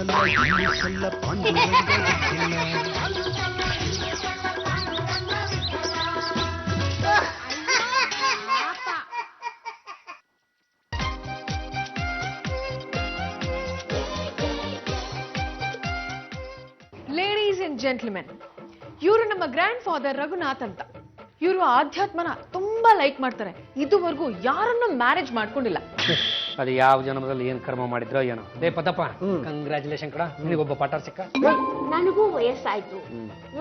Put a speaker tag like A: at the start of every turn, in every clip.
A: ಸಲ್ಲ ಇಲ್ಲಿ ಸಲ್ಲ ಪಾಂಡುರಂಗ ಗೊತ್ತಿಲ್ಲ.
B: ಲೇಡೀಸ್ ಅಂಡ್ ಜೆಂಟ್ಲ್ಮೆನ್, ಇವರು ನಮ್ಮ ಗ್ರ್ಯಾಂಡ್ ಫಾದರ್ ರಘುನಾಥ್ ಅಂತ. ಇವರು ಆಧ್ಯಾತ್ಮನ ತುಂಬಾ ಲೈಕ್ ಮಾಡ್ತಾರೆ. ಇದುವರೆಗೂ ಯಾರನ್ನು ಮ್ಯಾರೇಜ್ ಮಾಡ್ಕೊಂಡಿಲ್ಲ.
C: ಅದು ಯಾವ ಜನ್ಮದಲ್ಲಿ ಏನ್ ಕರ್ಮ ಮಾಡಿದ್ರೋ ಏನೋ. ದೇ ಪದಪ್ಪ, ಕಂಗ್ರ್ಯಾಚುಲೇಷನ್ ಕಡ, ನಿನಗೊಬ್ಬ ಪಾಠ ಸಿಕ್ಕ.
D: ನನಗೂ ವಯಸ್ಸಾಯ್ತು.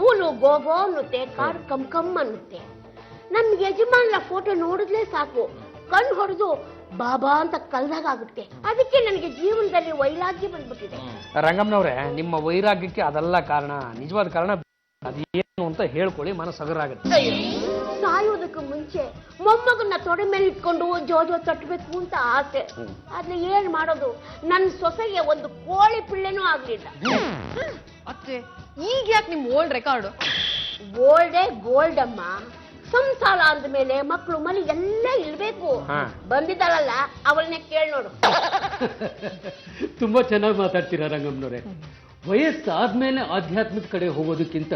D: ಊರು ಗೋಗೋ ಅನ್ನುತ್ತೆ, ಕಾಡು ಕಮ್ ಕಮ್ ಅನ್ನುತ್ತೆ. ನಮ್ ಯಜಮಾನ್ರ ಫೋಟೋ ನೋಡಿದ್ಲೇ ಸಾಕು, ಕಣ್ಣು ಹೊಡೆದು ಬಾಬಾ ಅಂತ ಕಲ್ದಾಗ ಆಗುತ್ತೆ. ಅದಕ್ಕೆ ನನಗೆ ಜೀವನದಲ್ಲಿ ವೈರಾಗ್ಯ ಬಂದ್ಬಿಟ್ಟಿದೆ.
C: ರಂಗಮ್ಮನವ್ರೆ, ನಿಮ್ಮ ವೈರಾಗ್ಯಕ್ಕೆ ಅದೆಲ್ಲ ಕಾರಣ. ನಿಜವಾದ ಕಾರಣ ಅದೇನು ಅಂತ ಹೇಳ್ಕೊಳ್ಳಿ, ಮನಸ್ಸು ಹಗರಾಗುತ್ತೆ.
D: ಸಾಯೋದಕ್ಕೆ ಮುಂಚೆ ಮೊಮ್ಮಗನ್ನ ತೊಡೆ ಮೇಲೆ ಇಟ್ಕೊಂಡು ಜೋಜೋ ತಟ್ಟಬೇಕು ಅಂತ ಆಸೆ. ಆದ್ರೆ ಏನ್ ಮಾಡೋದು, ನನ್ನ ಸೊಸೆಗೆ ಒಂದು ಕೋಳಿ ಪಿಳ್ಳೆನೂ ಆಗ್ಲಿಲ್ಲ.
B: ಅತ್ತೆ, ಈಗ ಯಾಕೆ ನಿಮ್ ಓಲ್ಡ್ ರೆಕಾರ್ಡ್?
D: ಗೋಲ್ಡೇ ಗೋಲ್ಡ್ ಅಮ್ಮ. ಸಂಸಾರ ಅಂದ್ಮೇಲೆ ಮಕ್ಕಳು ಮನೆ ಎಲ್ಲ ಇರ್ಬೇಕು. ಬಂದಿದ್ದಾಳಲ್ಲ, ಅವಳನ್ನೇ ಕೇಳಿ ನೋಡು.
E: ತುಂಬಾ ಚೆನ್ನಾಗಿ ಮಾತಾಡ್ತೀರಾ ರಂಗಮ್ಮನವ್ರೆ. ವಯಸ್ಸಾದ್ಮೇಲೆ ಆಧ್ಯಾತ್ಮದ ಕಡೆ ಹೋಗೋದಕ್ಕಿಂತ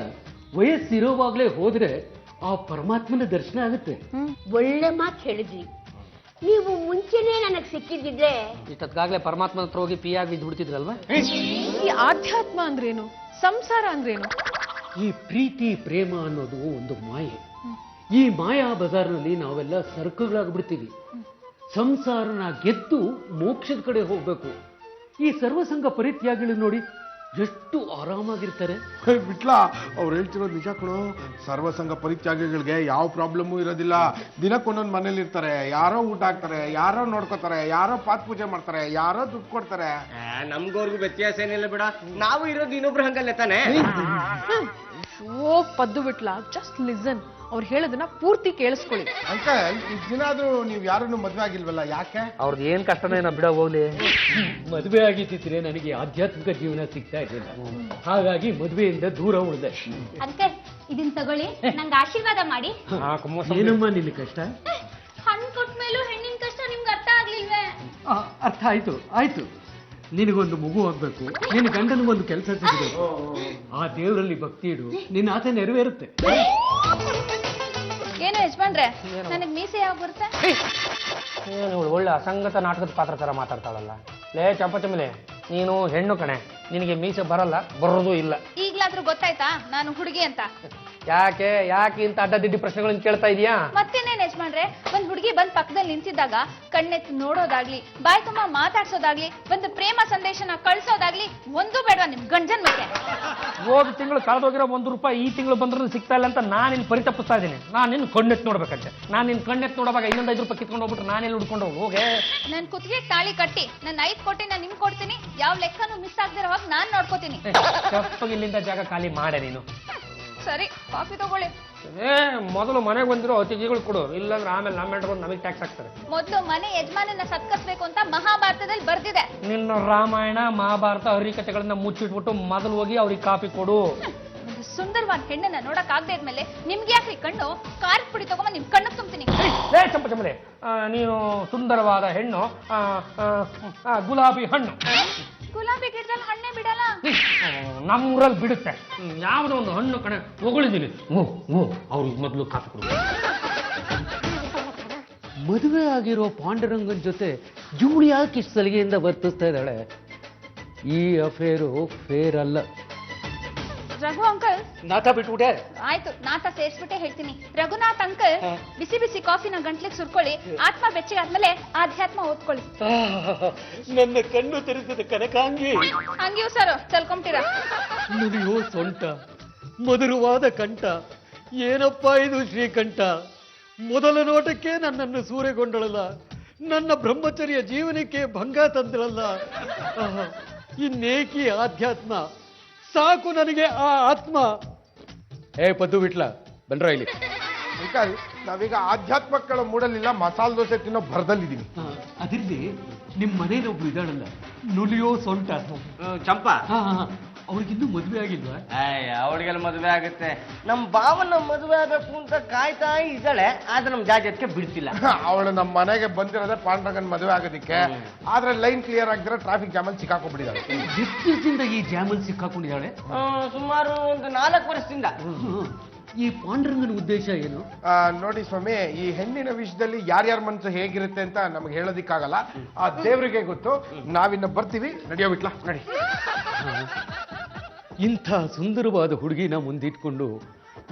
E: ವಯಸ್ಸಿರೋವಾಗ್ಲೇ ಹೋದ್ರೆ ಆ ಪರಮಾತ್ಮನ ದರ್ಶನ ಆಗುತ್ತೆ.
D: ಒಳ್ಳೆ ಮಾತು ಹೇಳಿದ್ರಿ. ನೀವು ಮುಂಚೆನೆ ನನಗ್ ಸಿಕ್ಕಿದ್ದಿದ್ರೆ
C: ಇಷ್ಟೊತ್ತಾಗ್ಲೇ ಪರಮಾತ್ಮನ ಹತ್ರ ಹೋಗಿ ಪಿಯಾಗಿ ಬಿದ್ದು ಬಿಡ್ತಿದ್ರಲ್ವಾ?
B: ಈ ಆಧ್ಯಾತ್ಮ ಅಂದ್ರೇನು, ಸಂಸಾರ ಅಂದ್ರೇನು?
E: ಈ ಪ್ರೀತಿ ಪ್ರೇಮ ಅನ್ನೋದು ಒಂದು ಮಾಯೆ. ಈ ಮಾಯಾ ಬಜಾರ್ನಲ್ಲಿ ನಾವೆಲ್ಲ ಸರಕುಗಳಾಗ್ಬಿಡ್ತೀವಿ. ಸಂಸಾರನ ಗೆದ್ದು ಮೋಕ್ಷದ ಕಡೆ ಹೋಗ್ಬೇಕು. ಈ ಸರ್ವಸಂಗ ಪರಿತ್ಯಾಗಿಗಳು ನೋಡಿ ಎಷ್ಟು ಆರಾಮಾಗಿರ್ತಾರೆ.
F: ಬಿಟ್ಲ ಅವ್ರು ಹೇಳ್ತಿರೋದು ನಿಜ ಕಣೋ. ಸರ್ವಸಂಗ ಪರಿತ್ಯಾಗಿಗಳಿಗೆ ಯಾವ ಪ್ರಾಬ್ಲಮ್ಮು ಇರೋದಿಲ್ಲ. ದಿನಕ್ಕೊಂದೊಂದು ಮನೇಲಿ ಇರ್ತಾರೆ. ಯಾರೋ ಊಟ ಹಾಕ್ತಾರೆ, ಯಾರೋ ನೋಡ್ಕೋತಾರೆ, ಯಾರೋ ಪಾತ್ ಪೂಜೆ ಮಾಡ್ತಾರೆ, ಯಾರೋ ದುಡ್ಡು ಕೊಡ್ತಾರೆ.
G: ನಮ್ಗವ್ರಿಗೂ ವ್ಯತ್ಯಾಸ ಏನಿಲ್ಲ ಬಿಡ. ನಾವು ಇರೋದು ಇನ್ನೊಬ್ರು ಹಂಗಲ್ಲ ತಾನೆ.
B: ಪದ್ದು ಬಿಟ್ಲ, ಜಸ್ಟ್ ಲಿಸನ್. ಅವ್ರು ಹೇಳೋದನ್ನ ಪೂರ್ತಿ ಕೇಳಿಸ್ಕೊಳ್ಳಿ.
F: ಅಂಕಲ್, ಇಷ್ಟು ದಿನ ಆದ್ರೂ ನೀವು ಯಾರನ್ನು ಮದ್ವೆ ಆಗಿಲ್ವಲ್ಲ, ಯಾಕೆ?
C: ಅವ್ರದ್ದು ಏನ್ ಕಷ್ಟನೇ ನಾ ಬಿಡ ಹೋಗ್ಲಿ.
E: ಮದುವೆ ಆಗಿದ್ದಿದ್ರೆ ನನಗೆ ಆಧ್ಯಾತ್ಮಿಕ ಜೀವನ ಸಿಗ್ತಾ ಇರಲಿಲ್ಲ. ಹಾಗಾಗಿ ಮದುವೆಯಿಂದ ದೂರ ಉಳಿದೆ.
H: ಅಂಕಲ್, ಇದನ್ ತಗೊಳ್ಳಿ, ನಂಗೆ ಆಶೀರ್ವಾದ ಮಾಡಿ.
E: ಏನಮ್ಮ ನಿನ್ನ ಕಷ್ಟ?
H: ಹಣ್ಣು ಕೊಟ್ಟ ಮೇಲೂ ಹೆಣ್ಣಿನ ಕಷ್ಟ ನಿಮ್ಗೆ ಅರ್ಥ ಆಗ್ಲಿಲ್ವೇ?
E: ಅರ್ಥ ಆಯ್ತು ಆಯ್ತು. ನಿನಗೊಂದು ಮಗು ಆಗ್ಬೇಕು, ನಿನ್ನ ಗಂಡನಿಗೊಂದು ಕೆಲಸ ಸಿಗಬೇಕು. ಆ ದೇವರಲ್ಲಿ ಭಕ್ತಿ ಇಡು, ನಿನ್ನ ಆಸೆ ನೆರವೇರುತ್ತೆ.
H: ಏನು ಯಜಮಾನ್ರೆ, ನನಗ್ ಮೀಸೆ ಯಾವಾಗ ಬರುತ್ತೆ?
C: ಒಳ್ಳೆ ಅಸಂಗತ ನಾಟಕದ ಪಾತ್ರ ತರ ಮಾತಾಡ್ತಾಳಲ್ಲ. ಲೇ ಚಂಪಚಮಲೆ, ನೀನು ಹೆಣ್ಣು ಕಣೆ, ನಿನಗೆ ಮೀಸೆ ಬರಲ್ಲ, ಬರೋದು ಇಲ್ಲ.
H: ಈಗ್ಲಾದ್ರೂ ಗೊತ್ತಾಯ್ತಾ ನಾನು ಹುಡುಗಿ ಅಂತ?
C: ಯಾಕೆ ಇಂತ ಅಡ್ಡದಿಡ್ಡಿ ಪ್ರಶ್ನೆಗಳನ್ನ ಕೇಳ್ತಾ ಇದೀಯಾ?
H: ಮತ್ತೇನೇನ್ ಯಜಮಾನ್ರೆ, ಒಂದ್ ಹುಡುಗಿ ಬಂದ್ ಪಕ್ಕದಲ್ಲಿ ನಿಂತಿದ್ದಾಗ ಕಣ್ಣೆತ್ತು ನೋಡೋದಾಗ್ಲಿ, ಬಾಯ್ ತುಂಬ ಮಾತಾಡ್ಸೋದಾಗ್ಲಿ, ಒಂದು ಪ್ರೇಮ ಸಂದೇಶನ ಕಳ್ಸೋದಾಗ್ಲಿ ಒಂದು ಬೇಡವಾ ನಿಮ್ ಗಂಡನ್ ಮೇಲೆ?
C: ಹೋದ ತಿಂಗಳು ಕಳೆದೋಗಿರೋ ₹1 ಈ ತಿಂಗಳು ಬಂದ್ರೂ ಸಿಗ್ತಾ ಇಲ್ಲ ಅಂತ ನಾನು ಇಲ್ಲಿ ಪರಿತಪಿಸ್ತಾ ಇದ್ದೀನಿ. ನಾನು ನಿನ್ನ ಕಣ್ಣೆತ್ತು ನೋಡ್ಬೇಕಂತೆ. ನಾನು ನಿನ್ನ ಕಣ್ಣೆತ್ತು ನೋಡುವಾಗ ಇನ್ನೊಂದು ₹5 ಕಿತ್ಕೊಂಡು ಹೋಗ್ಬಿಟ್ರೆ ನಾನೆಲ್ಲಿ ಹುಡ್ಕೊಂಡು ಹೋಗೆ?
H: ನನ್ ಕುತ್ತಿಗೆ ತಾಳಿ ಕಟ್ಟಿ ನನ್ನ 5 ಕೋಟಿ ನಾನು ನಿಮ್ಗೆ ಕೊಡ್ತೀನಿ. ಯಾವ ಲೆಕ್ಕನೂ ಮಿಸ್ ಆಗದಿರೋ ಹೋಗಿ ನಾನ್ ನೋಡ್ಕೋತೀನಿ.
C: ತಪ್ಪಾಗಿ ಇಲ್ಲಿಂದ ಜಾಗ ಖಾಲಿ ಮಾಡೆ ನೀನು.
H: ಸರಿ, ಕಾಫಿ ತಗೊಳ್ಳಿ.
C: ಮೊದಲು ಮನೆಗೆ ಬಂದಿರೋ ಅತಿಥಿಗಳು ಕೊಡು, ಇಲ್ಲಾಂದ್ರೆ ಆಮೇಲೆ ನಮ್ಮ ಹೆಂಡ್ರು ಬಂದು ನಮಗೆ ಟ್ಯಾಕ್ಸ್ ಹಾಕ್ತಾರೆ.
H: ಮೊದಲು ಮನೆ ಯಜಮಾನನ್ನ ಸತ್ಕರಿಸಬೇಕು ಅಂತ ಮಹಾಭಾರತದಲ್ಲಿ ಬರ್ದಿದೆ.
C: ನಿನ್ನ ರಾಮಾಯಣ ಮಹಾಭಾರತ ಹರಿಕಥೆಗಳನ್ನ ಮುಚ್ಚಿಟ್ಬಿಟ್ಟು ಮೊದಲು ಹೋಗಿ ಅವ್ರಿಗೆ ಕಾಫಿ ಕೊಡು.
H: ಒಂದು ಸುಂದರವಾದ ಹೆಣ್ಣನ್ನ ನೋಡಕ್ ಆಗದೆ ಇದ್ಮೇಲೆ ನಿಮ್ಗೆ ಯಾಕ್ರಿ ಕಣ್ಣು? ಖಾರದ ಪುಡಿ ತಗೊಂಡ್ ನಿಮ್ ಕಣ್ಣು ತುಂಬ್ತೀನಿ.
C: ಚಂಪಚಮಲೆ, ನೀನು ಸುಂದರವಾದ ಹೆಣ್ಣು, ಗುಲಾಬಿ ಹಣ್ಣು.
H: ಗುಲಾಬಿ ಗಿಡದಲ್ಲಿ ಹಣ್ಣೆ ಬಿಡಲ್ಲ.
C: ನಮ್ಮೂರಲ್ಲಿ ಬಿಡುತ್ತೆ. ಯಾವುದೋ ಒಂದು ಹಣ್ಣು ಕಣೆ ಹೊಗಳಿದ್ದೀನಿ. ಅವ್ರಿಗೆ ಮೊದಲು ಕಾಫಿ ಕೊಡು.
E: ಮದುವೆ ಆಗಿರೋ ಪಾಂಡುರಂಗನ್ ಜೊತೆ ಇವಳು ಯಾಕೆ ಇಷ್ಟು ಸಲಿಗೆಯಿಂದ ವರ್ತಿಸ್ತಾ ಇದ್ದಾಳೆ? ಈ ಅಫೇರು ಫೇರ್ ಅಲ್ಲ.
H: ರಘು ಅಂಕಲ್,
C: ನಾಟ ಬಿಟ್ಬಿಟ್ಟೆ.
H: ಆಯ್ತು, ನಾಟ ಸೇರ್ಸ್ಬಿಟ್ಟೆ ಹೇಳ್ತೀನಿ. ರಘುನಾಥ್ ಅಂಕಲ್, ಬಿಸಿ ಬಿಸಿ ಕಾಫಿನ ಗಂಟ್ಲಿಗೆ ಸುರ್ಕೊಳ್ಳಿ. ಆತ್ಮ ಬೆಚ್ಚಗಾದ್ಮೇಲೆ ಆಧ್ಯಾತ್ಮ ಓದ್ಕೊಳ್ಳಿ.
E: ನನ್ನ ಕಣ್ಣು ತೆರೆಸಿದ ಕನಕಾಂಗಿ,
H: ಹಂಗಿಯೂ ಸರ್ ಚಲ್ಕೊಂಬಿಟ್ಟಿರ.
E: ನುಡಿಯೋ ಸೊಂಟ, ಮಧುರವಾದ ಕಂಠ, ಏನಪ್ಪ ಇದು ಶ್ರೀಕಂಠ. ಮೊದಲ ನೋಟಕ್ಕೆ ನನ್ನನ್ನು ಸೂರೆಗೊಂಡಳಲ್ಲ, ನನ್ನ ಬ್ರಹ್ಮಚರ್ಯ ಜೀವನಕ್ಕೆ ಭಂಗ ತಂದಳಲ್ಲ. ಇನ್ನೇಕಿ ಆಧ್ಯಾತ್ಮ, ಸಾಕು ನನಗೆ ಆ ಆತ್ಮ. ಪದ್ದು ಬಿಟ್ಲ, ಬನ್ರ ಇಲ್ಲಿ.
F: ಅಂಕಲ್, ನಾವೀಗ ಆಧ್ಯಾತ್ಮಗಳ ಮೂಡಲಿಲ್ಲ, ಮಸಾಲೆ ದೋಸೆ ತಿನ್ನೋ ಭರದಲ್ಲಿದ್ದೀವಿ.
E: ಅದಿರ್ಲಿ, ನಿಮ್ ಮನೇಲಿ ಒಬ್ರು ಇದ್ದಾಳಲ್ಲ, ನುಲಿಯೋ ಸೊಂಟ.
G: ಚಂಪಾ,
E: ಅವ್ರಿಗಿನ್ನೂ ಮದುವೆ ಆಗಿಲ್ವಾ?
G: ಅವಳಿಗೆಲ್ಲ ಮದುವೆ ಆಗುತ್ತೆ. ನಮ್ ಭಾವನ ಮದುವೆ ಆಗಬೇಕು ಅಂತ ಕಾಯ್ತಾ ಇದ್ದಾಳೆ, ಆದ್ರೆ ನಮ್ ಜಾಜತ್ಗೆ ಬಿಡ್ತಿಲ್ಲ.
F: ಅವಳು ನಮ್ಮ ಮನೆಗೆ ಬಂದಿರೋದೇ ಪಾಂಡ್ರಂಗನ್ ಮದುವೆ ಆಗೋದಿಕ್ಕೆ. ಆದ್ರೆ ಲೈನ್ ಕ್ಲಿಯರ್ ಆಗಿದ್ರೆ ಟ್ರಾಫಿಕ್ ಜಾಮಲ್ಲಿ ಸಿಕ್ಕಾಕೊಂಡ್ಬಿಟ್ಟಿದ್ದಾಳೆ.
E: ಎಷ್ಟು ದಿವಸದಿಂದ ಈ ಜಾಮಲ್ಲಿ ಸಿಕ್ಕಾಕೊಂಡಿದ್ದಾಳೆ?
G: ಸುಮಾರು ಒಂದು 4 ವರ್ಷದಿಂದ.
E: ಈ ಪಾಂಡುರಂಗನ ಉದ್ದೇಶ ಏನು?
F: ನೋಡಿ ಸ್ವಾಮಿ, ಈ ಹೆಣ್ಣಿನ ವಿಷಯದಲ್ಲಿ ಯಾರ್ಯಾರ ಮನಸ್ಸು ಹೇಗಿರುತ್ತೆ ಅಂತ ನಮ್ಗೆ ಹೇಳೋದಿಕ್ಕಾಗಲ್ಲ. ಆ ದೇವ್ರಿಗೆ ಗೊತ್ತು. ನಾವಿನ್ನ ಬರ್ತೀವಿ, ನಡೆಯೋ ಬಿಟ್ಲಾ, ನಡಿ.
E: ಇಂಥ ಸುಂದರವಾದ ಹುಡುಗಿನ ಮುಂದಿಟ್ಕೊಂಡು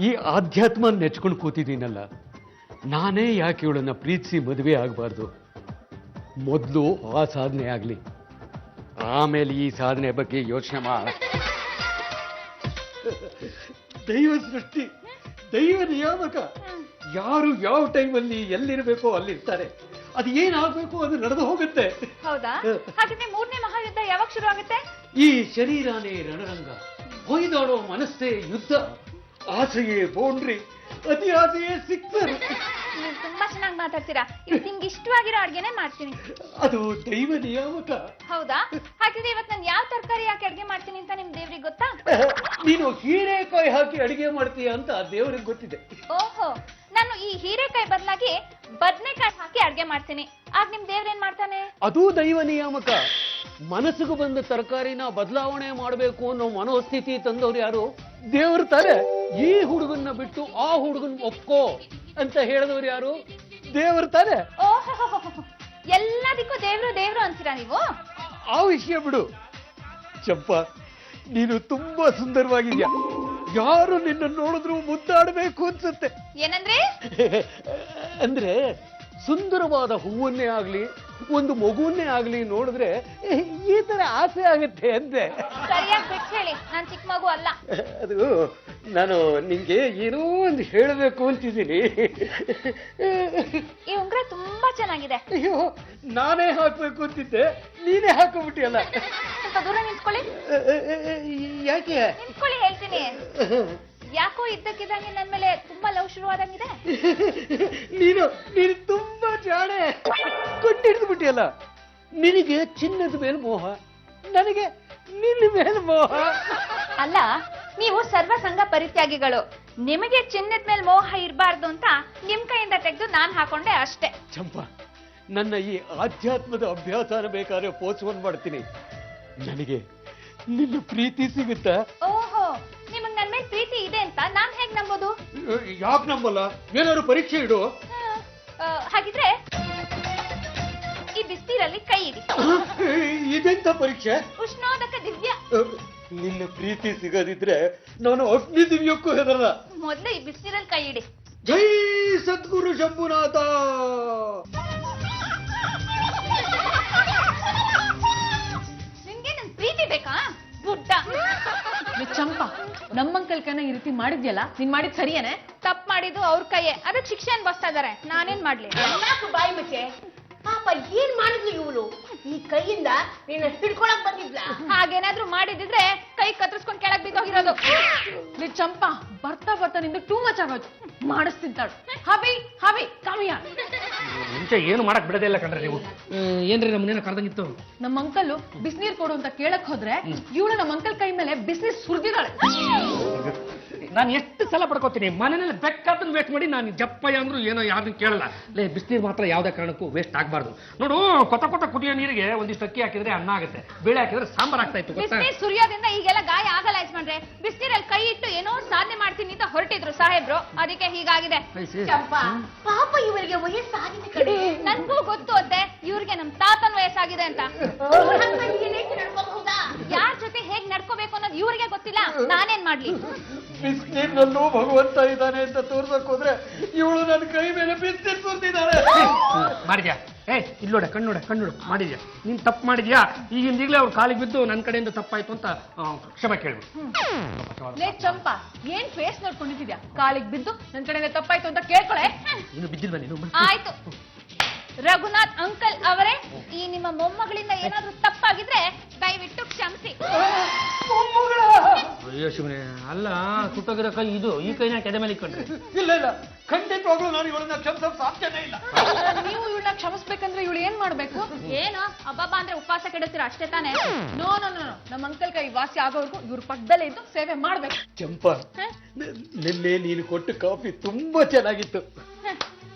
E: ಈ ಆಧ್ಯಾತ್ಮ ನೆಚ್ಕೊಂಡು ಕೂತಿದ್ದೀನಲ್ಲ, ನಾನೇ ಯಾಕೆ ಇವಳನ್ನ ಪ್ರೀತಿಸಿ ಮದುವೆ ಆಗಬಾರ್ದು? ಮೊದಲು ಆ ಸಾಧನೆ ಆಗಲಿ, ಆಮೇಲೆ ಈ ಸಾಧನೆ ಬಗ್ಗೆ ಯೋಚನೆ ಮಾಡ. ದೈವ ಸೃಷ್ಟಿ, ದೈವ ನಿಯಾಮಕ. ಯಾರು ಯಾವ ಟೈಮಲ್ಲಿ ಎಲ್ಲಿರಬೇಕೋ ಅಲ್ಲಿರ್ತಾರೆ. ಅದು ಏನಾಗಬೇಕು ಅದು ನಡೆದು ಹೋಗುತ್ತೆ.
H: ಹೌದಾ? ಹಾಗಿದ್ರೆ 3ನೇ ಮಹಾಯುದ್ಧ ಯಾವಾಗ ಶುರು ಆಗುತ್ತೆ?
E: ಈ ಶರೀರನೇ ರಣರಂಗ, ಹೊಯ್ದಾಡೋ ಮನಸ್ಸೇ ಯುದ್ಧ, ಆಸೆಯೇ ಬೌಂಡ್ರಿ, ಅತಿ ಆಸೆಯೇ ಸಿಕ್ತರು.
H: ನೀವು ತುಂಬಾ ಚೆನ್ನಾಗಿ ಮಾತಾಡ್ತೀರಾ. ಇವತ್ತು ನಿಮ್ಗೆ ಇಷ್ಟವಾಗಿರೋ ಅಡ್ಗೆನೆ ಮಾಡ್ತೀನಿ.
E: ಅದು ದೈವ ನಿಯಾಮಕ.
H: ಹೌದಾ? ಹಾಗಿದ್ರೆ ಇವತ್ತು ನಾನು ಯಾವ ತರಕಾರಿ ಹಾಕಿ ಅಡ್ಗೆ ಮಾಡ್ತೀನಿ ಅಂತ ನಿಮ್ ದೇವ್ರಿಗೆ ಗೊತ್ತಾ?
E: ನೀನು ಹೀರೆಕಾಯಿ ಹಾಕಿ ಅಡಿಗೆ ಮಾಡ್ತೀಯ ಅಂತ ದೇವರಿಗೆ ಗೊತ್ತಿದೆ.
H: ಓಹೋ, ನಾನು ಈ ಹೀರೆಕಾಯಿ ಬದಲಾಗಿ ಬದನೆಕಾಯಿ ಹಾಕಿ ಅಡ್ಗೆ ಮಾಡ್ತೀನಿ. ಆಗ ನಿಮ್ ದೇವ್ರೇನ್ ಮಾಡ್ತಾನೆ?
E: ಅದೂ ದೈವ ನಿಯಾಮಕ. ಮನಸ್ಸಿಗೆ ಬಂದ ತರಕಾರಿನ ಬದಲಾವಣೆ ಮಾಡಬೇಕು ಅನ್ನೋ ಮನೋಸ್ಥಿತಿ ತಂದವ್ರು ಯಾರು? ದೇವರು ತಾನೆ. ಈ ಹುಡುಗನ್ನ ಬಿಟ್ಟು ಆ ಹುಡುಗನ್ ಒಪ್ಕೋ ಅಂತ ಹೇಳಿದವ್ರು ಯಾರು? ದೇವರು ತಾನೆ.
H: ಓಹೋ, ಎಲ್ಲದಕ್ಕೂ ದೇವ್ರು ದೇವ್ರು ಅಂತೀರಾ ನೀವು?
E: ಆ ವಿಷಯ ಬಿಡು ಚಂಪಾ, ನೀನು ತುಂಬಾ ಸುಂದರವಾಗಿದ್ಯಾ. ಯಾರು ನಿನ್ನ ನೋಡಿದ್ರು ಮುದ್ದಾಡಬೇಕು ಅನ್ಸುತ್ತೆ.
H: ಏನಂದ್ರೆ?
E: ಅಂದ್ರೆ ಸುಂದರವಾದ ಹೂವನ್ನೇ ಆಗ್ಲಿ, ಒಂದು ಮಗುವನ್ನೇ ಆಗ್ಲಿ ನೋಡಿದ್ರೆ ಈ ತರ ಆಸೆ ಆಗುತ್ತೆ ಅಂತೆ.
H: ಸರಿಯಾಗಿ ಬಿಟ್ಟು ಹೇಳಿ, ನಾನ್ ಚಿಕ್ಕ ಮಗು ಅಲ್ಲ.
E: ಅದು ನಾನು ನಿಂಗೆ ಏನೋ ಒಂದು ಹೇಳಬೇಕು ಅಂತಿದ್ದೀನಿ.
H: ಈ ಉಂಗ್ರ ತುಂಬಾ ಚೆನ್ನಾಗಿದೆ.
E: ಅಯ್ಯೋ, ನಾನೇ ಹಾಕ್ಬೇಕು ಅಂತಿದ್ದೆ, ನೀನೇ ಹಾಕೋಬಿಟ್ಟಿಯಲ್ಲ.
H: ಸ್ವಲ್ಪ ದೂರ ನಿಂತ್ಕೊಳ್ಳಿ.
E: ಯಾಕೆ?
H: ನಿಂತ್ಕೊಳ್ಳಿ, ಹೇಳ್ತೀನಿ. ಯಾಕೋ ಇದ್ದಕ್ಕಿದ್ದಂಗೆ ನನ್ ಮೇಲೆ ತುಂಬಾ ಲವ್ ಶುರುವಾದಂಗಿದೆ.
E: ನೀನು ತುಂಬಾ ಜಾಣೆ. ಕೊಟ್ಟಿಡ್ದು ಬಿಟ್ಟಿಯಲ್ಲ. ನಿನಗೆ ಚಿನ್ನದ ಮೇಲೆ ಮೋಹ, ನನಗೆ ನಿನ್ನ ಮೇಲೆ ಮೋಹ.
H: ಅಲ್ಲ, ನೀವು ಸರ್ವಸಂಗ ಪರಿತ್ಯಾಗಿಗಳು. ನಿಮಗೆ ಚಿನ್ನದ ಮೇಲೆ ಮೋಹ ಇರಬಾರ್ದು ಅಂತ ನಿಮ್ ಕೈಯಿಂದ ತೆಗೆದು ನಾನ್ ಹಾಕೊಂಡೆ ಅಷ್ಟೇ.
E: ಚಂಪಾ, ನನ್ನ ಈ ಆಧ್ಯಾತ್ಮದ ಅಭ್ಯಾಸನ ಬೇಕಾದ್ರೆ ಪೋಸ್ಟ್ಪೋನ್ ಮಾಡ್ತೀನಿ. ನನಗೆ ನಿನ್ನ ಪ್ರೀತಿ ಸಿಗುತ್ತಾ?
H: ಓಹೋ, ನಿಮಗ್ ನನ್ ಮೇಲೆ ಪ್ರೀತಿ ಇದೆ ಅಂತ ನಾನ್ ಹೇಗ್ ನಂಬೋದು?
E: ಯಾಕೆ ನಂಬಲ್ಲ? ಏನಾದ್ರು ಪರೀಕ್ಷೆ ಇಡು.
H: ಹಾಗಿದ್ರೆ ಈ ಬಿಸಿಲಲ್ಲಿ ಕೈ ಇಡಿ.
E: ಇದೆಂತ ಪರೀಕ್ಷೆ?
H: ಉಷ್ಣೋದಕ ದಿವ್ಯ.
E: ನಿನ್ನ ಪ್ರೀತಿ ಸಿಗದಿದ್ರೆ ನಾನು ಅಗ್ನಿ ದಿವ್ಯಕ್ಕೂ ಹೆದರಲ್ಲ.
H: ಮೊದ್ಲು ಈ ಬಿಸಿಲಲ್ಲಿ ಕೈ ಇಡಿ.
E: ಜೈ ಸದ್ಗುರು ಶಂಭುನಾಥ.
H: ನಿಮ್ಗೆ ನನ್ ಪ್ರೀತಿ ಬೇಕಾ? ಗುಡ್ಡ.
B: ಚಂಪಾ, ನಮ್ಮಂಕಲ್ ಕೈನ ಈ ರೀತಿ ಮಾಡಿದ್ಯಲ್ಲ, ನೀನ್ ಮಾಡಿದ್ ಸರಿಯೇನೆ?
H: ತಪ್ಪು ಮಾಡಿದ್ದು ಅವ್ರ ಕೈಯೇ, ಅದಕ್ಕೆ ಶಿಕ್ಷೆ ಅನ್ಭವಿಸ್ತಾ ಇದಾರೆ. ನಾನೇನ್ ಮಾಡ್ಲಿ?
D: ಯಾಕೆ ಬಾಯಿ ಮುಚ್ಚೆ? ಪಾಪ ಏನ್ ಮಾಡಿದ್ಲು ಇವಳು? ಈ ಕೈಯಿಂದ ನೀನು ಹಿಡ್ಕೊಳಕ್ ಬಂದಿದ್ಲ?
H: ಹಾಗೇನಾದ್ರೂ ಮಾಡಿದಿದ್ರೆ ಕೈ ಕತ್ತರಿಸ್ಕೊಂಡ್ ಕೆಳಗ್ ಬಿದ್ದೋಗಿರೋದು.
B: ಲೇ ಚಂಪಾ, ಬರ್ತಾ ಬರ್ತಾ ನಿಂದು ಟೂ ಮಚ್ ಆಗೋಯ್ತು. ಮಾಡಿಸ್ತಿಂತಾಳು. ಹಬಿ ಕಮಿಯ.
C: ಮುಂಚೆ ಏನು ಮಾಡಕ್ ಬಿಡದೇ ಇಲ್ಲ ಕಣ್ರಿ ನೀವು. ಏನ್ರಿ ನಮ್ಮನೇನ ಕರ್ದಂಗಿತ್ತು?
B: ನಮ್ಮ ಅಂಕಲ್ ಬಿಸಿನೀರ್ ಕೊಡು ಅಂತ ಕೇಳಕ್ ಹೋದ್ರೆ ಇವಳು ನಮ್ಮ ಅಂಕಲ್ ಕೈ ಮೇಲೆ ಬಿಸಿನೀರ್ ಸುರಿದಿದ್ದಾಳೆ.
C: ನಾನು ಎಷ್ಟು ಸಲ ಪಡ್ಕೋತೀನಿ, ಮನೆಯಲ್ಲಿ ಬೇಕಾದನ್ನು ವೇಸ್ಟ್ ಮಾಡಿ ನಾನು ಜಪ್ಪಯ್ಯ ಅಂದ್ರು ಏನೋ ಯಾರನ್ನು ಕೇಳಲ್ಲ. ಲೇ, ಬಿಸಿನೀರು ಮಾತ್ರ ಯಾವುದೇ ಕಾರಣಕ್ಕೂ ವೇಸ್ಟ್ ಆಗಬಾರ್ದು ನೋಡು. ಕೊತ ಕುದಿಯೋ ನೀರಿಗೆ ಒಂದಿಷ್ಟು ಅಕ್ಕಿ ಹಾಕಿದ್ರೆ ಅನ್ನ ಆಗುತ್ತೆ, ಬೇಳೆ ಹಾಕಿದ್ರೆ ಸಾಂಬಾರ್ ಆಗ್ತಾ ಇತ್ತು.
H: ಬಿಸಿನೀರ್ ಸುರಿಯೋದ್ರಿಂದ ಈಗೆಲ್ಲ ಗಾಯ ಆಗಲ್ಲ ಯಜಮಾನ್ರೆ. ಬಿಸಿನೀರಲ್ಲಿ ಕೈ ಇಟ್ಟು ಏನೋ ಸಾಧನೆ ಮಾಡ್ತೀನಿ ಅಂತ ಹೊರಟಿದ್ರು ಸಾಹೇಬ್ರು, ಅದಕ್ಕೆ ಹೀಗಾಗಿದೆ.
D: ಚಂಪಾ, ಪಾಪ ಇವರಿಗೆ ವಯಸ್ಸಾಗಿದೆ ಕಡೆ.
H: ನನ್ಗೂ ಗೊತ್ತು ಅತ್ತೆ, ಇವ್ರಿಗೆ ನಮ್ ತಾತನ್ ವಯಸ್ಸಾಗಿದೆ ಅಂತ. ಯಾರ್ ಜೊತೆ ಹೇಗ್ ನಡ್ಕೋಬೇಕು ಅನ್ನೋದು ಇವ್ರಿಗೆ ಗೊತ್ತಿಲ್ಲ, ನಾನೇನ್ ಮಾಡ್ಲಿ?
E: ಬಿಸ್ನೀರ್ನಲ್ಲೂ ಭಗವಂತ ಇದ್ದಾನೆ ಅಂತ ತೋರ್ಸಕ್ ಹೋದ್ರೆ ಇವಳು ನನ್ನ ಕೈ ಮೇಲೆ ಬಿಸ್ನೀರ್ ಸುರಿದಿದ್ದಾಳೆ.
C: ಮಾಡಿದ್ಯಾ? ಇಲ್ಲೋಡೆ, ಕಣ್ಣೋಡೆ ಮಾಡಿದ್ಯಾ? ನೀನ್ ತಪ್ಪು ಮಾಡಿದ್ಯಾ? ಈಗಿಂದೀಗ್ಲೇ ಅವ್ರ ಕಾಲಿಗೆ ಬಿದ್ದು ನನ್ನ ಕಡೆಯಿಂದ ತಪ್ಪಾಯ್ತು ಅಂತ ಕ್ಷಮೆ ಕೇಳ್ಬಿಡು.
B: ಲೇ ಚಂಪಾ, ಏನ್ ಫೇಸ್ ನೋಡ್ಕೊಂಡಿದ್ಯಾ? ಕಾಲಿಗೆ ಬಿದ್ದು ನನ್ ಕಡೆಯಿಂದ ತಪ್ಪಾಯ್ತು ಅಂತ ಕೇಳ್ಕೊಳೆ.
C: ಇನ್ನು ಬಿದ್ದಿಲ್ವಾ ನೀನು?
H: ಆಯ್ತು ರಘುನಾಥ್ ಅಂಕಲ್ ಅವರೇ, ಈ ನಿಮ್ಮ ಮೊಮ್ಮಗಳಿಂದ ಏನಾದ್ರೂ ತಪ್ಪಾಗಿದ್ರೆ ದಯವಿಟ್ಟು ಕ್ಷಮಿಸಿ.
C: ಅಯ್ಯೋ ಶಿವನೇ, ಅಲ್ಲ ಸುಟ್ಟೋಗಿರೋ ಕೈ ಇದು, ಈ ಕೈನ ಕೆದೆ ಮೇಲೆ ಇಟ್ಕೊಂಡ್ರೆ?
E: ಇಲ್ಲ, ಖಂಡಿತ ಖಂಡಿತವಾಗ್ಲೂ ನಾನು ಇವಳನ್ನ ಕ್ಷಮಿಸೋಕೆ ಸಾಧ್ಯನೇ ಇಲ್ಲ.
B: ನೀವು ಇವಳನ್ನ ಕ್ಷಮಿಸ್ಬೇಕಂದ್ರೆ ಇವಳು ಏನ್ ಮಾಡ್ಬೇಕು?
H: ಏನು ಹಬ್ಬಬ್ಬ ಅಂದ್ರೆ ಉಪವಾಸ ಕೆಡುತ್ತೀರ ಅಷ್ಟೇ ತಾನೇ?
B: ನೋ ನೋ ನೋ ನಮ್ಮ ಅಂಕಲ್ ಕೈ ವಾಸಿ ಆಗೋವರೆಗೂ ಇವ್ರ ಪಕ್ಕದಲ್ಲೇ ಇದ್ದು ಸೇವೆ ಮಾಡ್ಬೇಕು.
E: ಚಂಪಾ, ನಿನ್ನೆ ನೀನು ಕೊಟ್ಟು ಕಾಫಿ ತುಂಬಾ ಚೆನ್ನಾಗಿತ್ತು.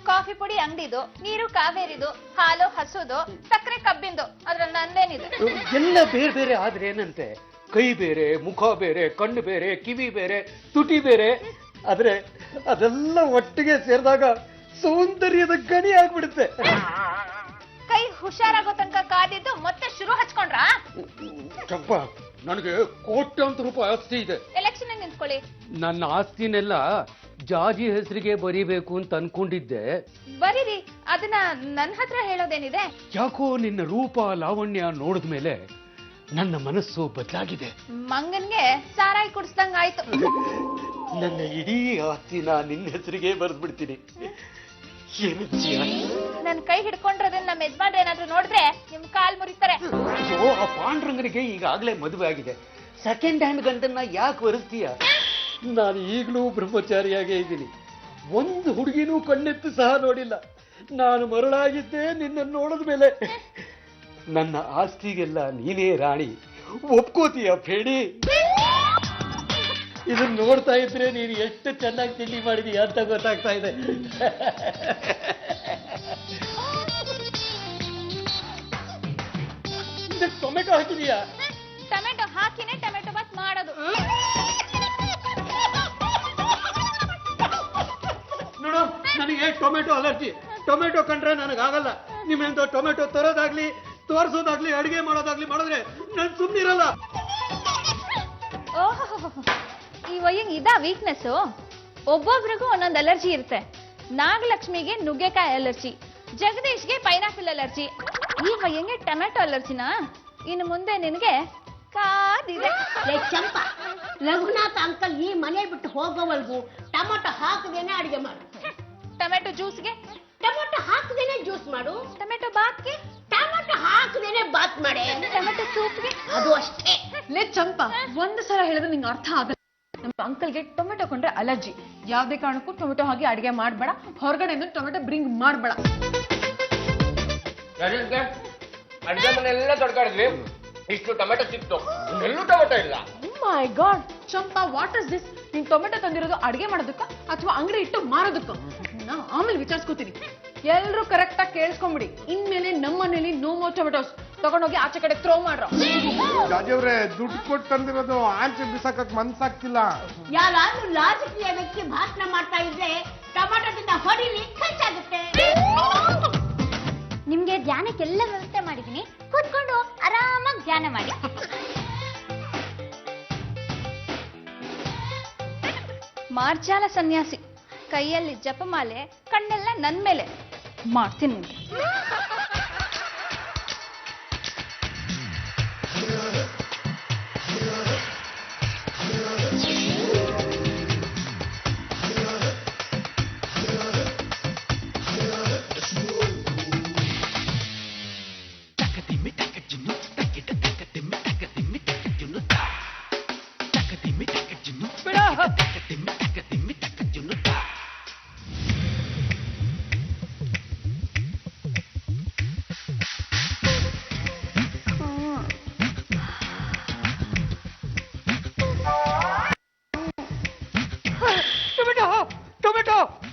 H: ಕಾಫಿ ಪುಡಿ ಅಂಗಡಿದು, ನೀರು ಕಾವೇರಿದು, ಹಾಲು ಹಸುದು, ಸಕ್ಕರೆ ಕಬ್ಬಿಂದು, ಅದ್ರಲ್ಲಿ ನಂದೇನಿದೆ?
E: ಎಲ್ಲ ಬೇರೆ ಬೇರೆ ಆದ್ರೆ ಏನಂತೆ, ಕೈ ಬೇರೆ, ಮುಖ ಬೇರೆ, ಕಣ್ಣು ಬೇರೆ, ಕಿವಿ ಬೇರೆ, ತುಟಿ ಬೇರೆ, ಆದ್ರೆ ಅದೆಲ್ಲ ಒಟ್ಟಿಗೆ ಸೇರಿದಾಗ ಸೌಂದರ್ಯದ ಗಣಿ ಆಗ್ಬಿಡುತ್ತೆ.
H: ಕೈ ಹುಷಾರಾಗೋ ತನಕ ಕಾದಿದ್ದು ಮತ್ತೆ ಶುರು ಹಚ್ಕೊಂಡ್ರಾ?
E: ಚಂಪ, ನನಗೆ ಕೋಟ್ಯಾಂತರ ರೂಪಾಯಿ ಆಸ್ತಿ ಇದೆ.
H: ಎಲೆಕ್ಷನ್ ನಿಂತ್ಕೊಳ್ಳಿ.
E: ನನ್ನ ಆಸ್ತಿನೆಲ್ಲ ಜಾಜಿ ಹೆಸರಿಗೆ ಬರೀಬೇಕು ಅಂತ ಅನ್ಕೊಂಡಿದ್ದೆ.
H: ಬರೀರಿ, ಅದನ್ನ ನನ್ನ ಹತ್ರ ಹೇಳೋದೇನಿದೆ?
E: ಯಾಕೋ ನಿನ್ನ ರೂಪ ಲಾವಣ್ಯ ನೋಡಿದ್ಮೇಲೆ ನನ್ನ ಮನಸ್ಸು ಬದಲಾಗಿದೆ.
H: ಮಂಗನ್ಗೆ ಸಾರಾಯಿ ಕುಡಿಸ್ದಂಗ ಆಯ್ತು.
E: ನನ್ನ ಇಡೀ ಆಸ್ತಿನ ನಿನ್ನ ಹೆಸರಿಗೆ ಬರೆದ್ಬಿಡ್ತೀನಿ.
H: ನನ್ ಕೈ ಹಿಡ್ಕೊಂಡ್ರದನ್ನ ನಮ್ಮ ಯಜಮಾನ್ರು ಏನಾದ್ರು ನೋಡಿದ್ರೆ ನಿಮ್ ಕಾಲ್ ಮುರಿತಾರೆ.
E: ಅಯ್ಯೋ, ಆ ಪಾಂಡ್ರಂಗನಿಗೆ ಈಗಾಗಲೇ ಮದುವೆ ಆಗಿದೆ. ಸೆಕೆಂಡ್ ಹ್ಯಾಂಡ್ ಗಂಡನ್ನ ಯಾಕೆ ವರಿಸ್ತೀಯ? ನಾನು ಈಗಲೂ ಬ್ರಹ್ಮಚಾರಿಯಾಗೇ ಇದ್ದೀನಿ. ಒಂದು ಹುಡುಗಿನೂ ಕಣ್ಣೆತ್ತು ಸಹ ನೋಡಿಲ್ಲ. ನಾನು ಮರಳಾಗಿದ್ದೆ ನಿನ್ನನ್ನು ನೋಡಿದ ಮೇಲೆ. ನನ್ನ ಆಸ್ತಿಗೆಲ್ಲ ನೀನೇ ರಾಣಿ, ಒಪ್ಕೋತೀಯ ಬೇಡಿ? ಇದನ್ನ ನೋಡ್ತಾ ಇದ್ರೆ ನೀನು ಎಷ್ಟು ಚೆನ್ನಾಗಿ ತಿಂಡಿ ಮಾಡಿದೀಯ ಅಂತ ಗೊತ್ತಾಗ್ತಾ ಇದೆ. ಟೊಮೆಟೊ ಹಾಕಿದೀಯಾ?
H: ಟೊಮೆಟೊ ಹಾಕಿನೇ ಟೊಮೆಟೊ ಬಾತ್ ಮಾಡೋದು.
E: ನೋಡು, ನನಗೆ ಟೊಮೆಟೊ ಅಲರ್ಜಿ. ಟೊಮೆಟೊ ಕಂಡ್ರೆ ನನಗಾಗಲ್ಲ. ನಿಮ್ಮೆಂತ ಟೊಮೆಟೊ ತರೋದಾಗ್ಲಿ, ತೋರಿಸೋದಾಗ್ಲಿ, ಅಡಿಗೆ ಮಾಡೋದಾಗ್ಲಿ ಮಾಡಿದ್ರೆ ನಾನು ಸುಮ್ಮನಿರಲ್ಲ.
H: ಓಹೋ, ಈ ವಯ್ಯಂಗ್ ಇದಾ ವೀಕ್ನೆಸ್? ಒಬ್ಬೊಬ್ರಿಗೂ ಒಂದೊಂದು ಅಲರ್ಜಿ ಇರುತ್ತೆ. ನಾಗಲಕ್ಷ್ಮಿಗೆ ನುಗ್ಗೆಕಾಯಿ ಅಲರ್ಜಿ, ಜಗದೀಶ್ಗೆ ಪೈನಾಪಲ್ ಅಲರ್ಜಿ, ಈ ವಯ್ಯಂಗೆ ಟೊಮೆಟೊ ಅಲರ್ಜಿನಾ? ಇನ್ನು ಮುಂದೆ ನಿನಗೆ ಕಾದಿದೆ.
D: ಚಂಪ, ರಘುನಾಥ್ ಅಂಕಲ್ ಈ ಮನೆ ಬಿಟ್ಟು ಹೋಗೋವರೆಗೂ ಟೊಮೆಟೊ ಹಾಕದೇನೆ ಅಡಿಗೆ ಮಾಡು.
H: ಟೊಮೆಟೊ ಜ್ಯೂಸ್ಗೆ
D: ಟೊಮೆಟೊ ಹಾಕದೇನೆ ಜ್ಯೂಸ್ ಮಾಡು.
H: ಟೊಮೆಟೊ ಬಾತ್ಗೆ
D: ಟೊಮೆಟೊ ಹಾಕದೇನೆ ಬಾತ್ ಮಾಡೆ.
H: ಟೊಮೆಟೊ ಸೂಪ್ಗೆ
D: ಅದು ಅಷ್ಟೇ.
B: ಲೇ ಚಂಪಾ, ಒಂದು ಸಲ ಹೇಳಿದ್ರೆ ನಿಂಗೆ ಅರ್ಥ ಆಗಲ್ಲ. ನಮ್ಮ ಅಂಕಲ್ಗೆ ಟೊಮೆಟೊ ಕೊಂಡ್ರೆ ಅಲರ್ಜಿ. ಯಾವ್ದೇ ಕಾರಣಕ್ಕೂ ಟೊಮೆಟೊ ಹಾಕಿ ಅಡಿಗೆ ಮಾಡ್ಬೇಡ. ಹೊರಗಡೆಯಿಂದ ಟೊಮೆಟೊ ಬ್ರಿಂಗ್ ಮಾಡ್ಬೇಡ.
G: ಅಡಿಗೆ ಮನೆಯೆಲ್ಲ ತೊಡ್ಕಾಡಿದ್ವಿ, ಇಷ್ಟು ಟೊಮೆಟೊ ಸಿಕ್ತು, ಎಲ್ಲೂ ಟೊಮೆಟೊ ಇಲ್ಲ.
B: My God Champa, what is this? ನೀನ್ ಟೊಮೆಟೊ ತಂದಿರೋದು ಅಡಿಗೆ ಮಾಡೋದಕ್ಕ ಅಥವಾ ಅಂಗಡಿ ಇಟ್ಟು ಮಾರೋದಕ್ಕ? ನಾ ಆಮೇಲೆ ವಿಚಾರಿಸ್ಕೋತೀನಿ. ಎಲ್ರು ಕರೆಕ್ಟ್ ಆಗಿ ಕೇಳಿಸ್ಕೊಂಬಿಡಿ. ಇನ್ಮೇಲೆ ನಮ್ಮ ಮನೇಲಿ ನೋ ಮೋರ್ ಟೊಮೆಟೊಸ್. ತಗೊಂಡೋಗಿ ಆಚೆ ಕಡೆ ಥ್ರೋ ಮಾಡ್ರ.
F: ರಾಜವ್ರೆ, ದುಡ್ಡು ಕೊಟ್ಟು ತಂದಿರೋದು ಆಚೆ ಬಿಸಾಕಕ್ ಮನ್ಸಾಗ್ತಿಲ್ಲ.
D: ಯಾರಾದ್ರೂ ರಾಜಕೀಯ ವ್ಯಕ್ತಿ ಭಾಷಣ ಮಾಡ್ತಾ ಇದ್ರೆ ಟೊಮೆಟೊದಿಂದ ಹೊಡಿಲಿ, ಖರ್ಚಾಗುತ್ತೆ.
H: ನಿಮ್ಗೆ ಧ್ಯಾನಕ್ಕೆಲ್ಲ ವ್ಯವಸ್ಥೆ ಮಾಡಿದೀನಿ, ಕೂತ್ಕೊಂಡು ಆರಾಮಾಗಿ ಧ್ಯಾನ ಮಾಡಿ. ಮಾರ್ಜಾಲ ಸನ್ಯಾಸಿ, ಕೈಯಲ್ಲಿ ಜಪಮಾಲೆ, ಕಣ್ಣೆಲ್ಲ ನನ್ ಮೇಲೆ. ಮಾಡ್ತೀನಿ ನಿಮ್ಗೆ.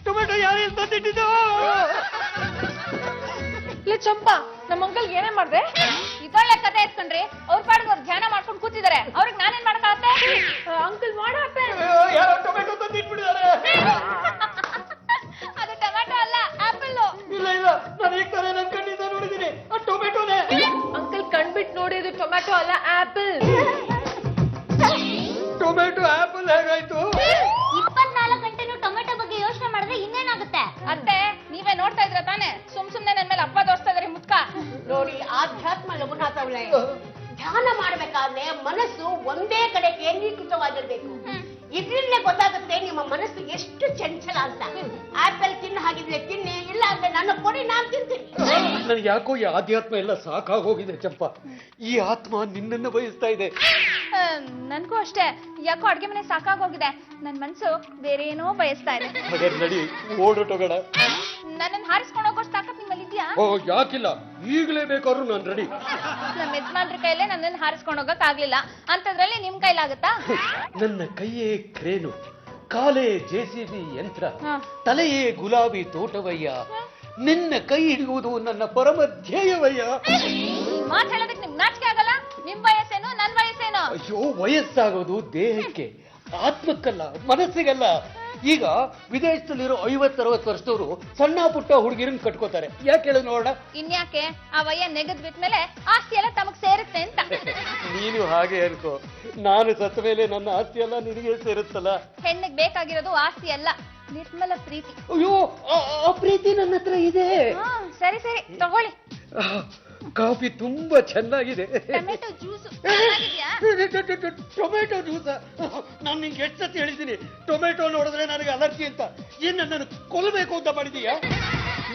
E: ಟೊಮೆಟೊ ಯಾರು ತಂದಿಟ್ಟಿದ್ದು?
B: ಲೇ ಚಂಪಾ, ನಮ್ಮ ಅಂಕಲ್ ಏನೇ ಮಾಡ್ದೆ?
H: ಇದೊಳ್ಳೆ ಕತೆ ಎತ್ಕೊಂಡ್ರಿ. ಅವ್ರ ಪಾಡಿಗೆ ಅವ್ರು ಧ್ಯಾನ ಮಾಡ್ಕೊಂಡು ಕೂತಿದ್ದಾರೆ. ಅವ್ರಿಗೆ ನಾನೇನ್ ಮಾಡಕ್ಕಾಗತ್ತೆ?
B: ಅಂಕಲ್ ಮಾಡಾಪೆ.
E: ಯಾರೋ ಟೊಮೆಟೊ ತಂದಿಟ್ಬಿಟ್ಟಿದ್ದಾರೆ.
H: ಅದು ಟೊಮೆಟೊ ಅಲ್ಲ, ಆಪಲ್.
E: ಇಲ್ಲ ಇಲ್ಲ, ನಾನು ಈಗ ತಾನೇ ನನ್ನ ಕಣ್ಣಿಂದ ನೋಡಿದ್ದೀನಿ, ಟೊಮೆಟೊನೇ.
B: ಅಂಕಲ್ ಕಣ್ಬಿಟ್ಟು ನೋಡಿದ್ದು ಟೊಮೆಟೊ ಅಲ್ಲ, ಆಪಲ್.
E: ಟೊಮೆಟೊ ಆಪಲ್ ಹೇಗಾಯ್ತು?
H: 24 ಗಂಟೆನೂ ಟೊಮೆಟೊ ಬಗ್ಗೆ ಯೋಚನೆ ಮಾಡಿದ್ರೆ ಇನ್ನೇನಾಗುತ್ತೆ? ಅತ್ತೆ, ನೀವೇ ನೋಡ್ತಾ ಇದ್ರ ತಾನೆ? ಸುಮ್ನೆ ನನ್ ಮೇಲೆ ಅಪ್ಪ ದೋಸ್ತಾ ಇದಾರೆ ಮುತ್ಕ.
D: ನೋಡಿ, ಆಧ್ಯಾತ್ಮ ರಘುನಾಥ ಅವಳೇ, ಧ್ಯಾನ ಮಾಡ್ಬೇಕಾದ್ರೆ ಮನಸ್ಸು ಒಂದೇ ಕಡೆ ಕೇಂದ್ರೀಕೃತವಾಗಿರ್ಬೇಕು. ಇದ್ರಿಂದಲೇ ಗೊತ್ತಾಗುತ್ತೆ ನಿಮ್ಮ ಮನಸ್ಸು ಎಷ್ಟು ಚಂಚಲ ಅಂತ. ಆಪಲ್ ತಿನ್ನ ಹಾಗಿದ್ರೆ ತಿನ್ನಿ, ಇಲ್ಲ ಅಂದ್ರೆ ನನ್ನ ಕೊಡಿ, ನಾನು ತಿಂತೀನಿ.
E: ನನಗೆ ಯಾಕೋ ಈ ಆಧ್ಯಾತ್ಮ ಎಲ್ಲ ಸಾಕಾಗೋಗಿದೆ ಚಂಪಾ. ಈ ಆತ್ಮ ನಿನ್ನನ್ನು ಬಯಸ್ತಾ ಇದೆ.
H: ನನ್ಗೂ ಅಷ್ಟೇ, ಯಾಕೋ ಅಡ್ಗೆ ಮನೆ ಸಾಕಾಗೋಗಿದೆ. ನನ್ ಮನ್ಸು ಬೇರೆ ಏನೋ ಬಯಸ್ತಾ ಇದೆ.
E: ಹಾಗಾದ್ರೆ ನಡಿ, ಓಡೋಟೋಗಣ.
H: ನನ್ನನ್ನು ಹಾರಿಸ್ಕೊಂಡು ಹೋಗೋಷ್ಟು ತಾಕತ್ ನಿಮ್ಮಲ್ಲಿ ಇದೆಯಾ?
E: ಓ ಯಾಕಿಲ್ಲ, ಈಗಲೇ ಬೇಕಾದ್ರೂ ನಾನು ರೆಡಿ.
H: ನಮ್ಮ ಯಜಮಾನ್ರ ಕೈಲೇ ನನ್ನನ್ನು ಹಾರಿಸ್ಕೊಂಡು ಹೋಗಕ್ ಆಗ್ಲಿಲ್ಲ, ಅಂತದ್ರಲ್ಲಿ ನಿಮ್ ಕೈಲಾಗತ್ತಾ?
E: ನನ್ನ ಕೈಯೇ ಕ್ರೇನು, ಕಾಲೇ ಜೆಸಿಬಿ ಯಂತ್ರ,
H: ಹ.
E: ತಲೆಯೇ ಗುಲಾಬಿ ತೋಟವಯ್ಯ, ನಿನ್ನ ಕೈ ಹಿಡಿಯುವುದು ನನ್ನ ಪರಮ ಧ್ಯೇಯವಯ್ಯ.
H: ಮಾತು ಹೇಳೋದಕ್ಕೆ ನಿಮ್ಗೆ ನಾಚಿಕೆ ಆಗಲ್ಲ? ನಿಮ್ ವಯಸ್ಸೇನು, ನನ್ ವಯಸ್ಸೇನು?
E: ಅಯ್ಯೋ, ವಯಸ್ಸಾಗೋದು ದೇಹಕ್ಕೆ, ಆತ್ಮಕ್ಕಲ್ಲ, ಮನಸ್ಸಿಗಲ್ಲ. ಈಗ ವಿದೇಶದಲ್ಲಿರೋ 50-60 ವರ್ಷದವರು ಸಣ್ಣ ಪುಟ್ಟ ಹುಡುಗಿರನ್ನ ಕಟ್ಕೋತಾರೆ. ಯಾಕೆ ಹೇಳು ನೋಡೋಣ?
H: ಇನ್ಯಾಕೆ ಆ ವಯ್ಯ ನೆಗದ್ ಬಿಟ್ಮೇಲೆ ಆಸ್ತಿ ಎಲ್ಲ ತಮಗ್ ಸೇರುತ್ತೆ ಅಂತ.
E: ನೀನು ಹಾಗೆ ಅನ್ಕೋ, ನಾನು ಸತ್ತ ಮೇಲೆ ನನ್ನ ಆಸ್ತಿ ಎಲ್ಲ ನಿನಗೆ ಸೇರುತ್ತಲ್ಲ.
H: ಹೆಣ್ಣಿಗೆ ಬೇಕಾಗಿರೋದು ಆಸ್ತಿ ಅಲ್ಲ, ನಿರ್ಮಲ ಪ್ರೀತಿ.
E: ಅಯ್ಯೋ, ಆ ಪ್ರೀತಿ ನನ್ನ ಹತ್ರ ಇದೆ.
H: ಸರಿ ಸರಿ ತಗೊಳ್ಳಿ.
E: ಕಾಫಿ ತುಂಬಾ ಚೆನ್ನಾಗಿದೆ.
H: ಟೊಮೆಟೊ ಜ್ಯೂಸ್ ಚೆನ್ನಾಗಿದ್ಯಾ?
E: Tomato juice? ನಾನು ನಿಂಗೆ ಎಷ್ಟು ಸತಿ ಹೇಳಿದ್ದೀನಿ, ಟೊಮೆಟೊ ನೋಡಿದ್ರೆ ನನಗೆ ಅಲರ್ಜಿ ಅಂತ. ಏನ್ ನನ್ನನ್ನು ಕೊಲ್ಲಬೇಕು ಅಂತ ಮಾಡಿದೀಯಾ?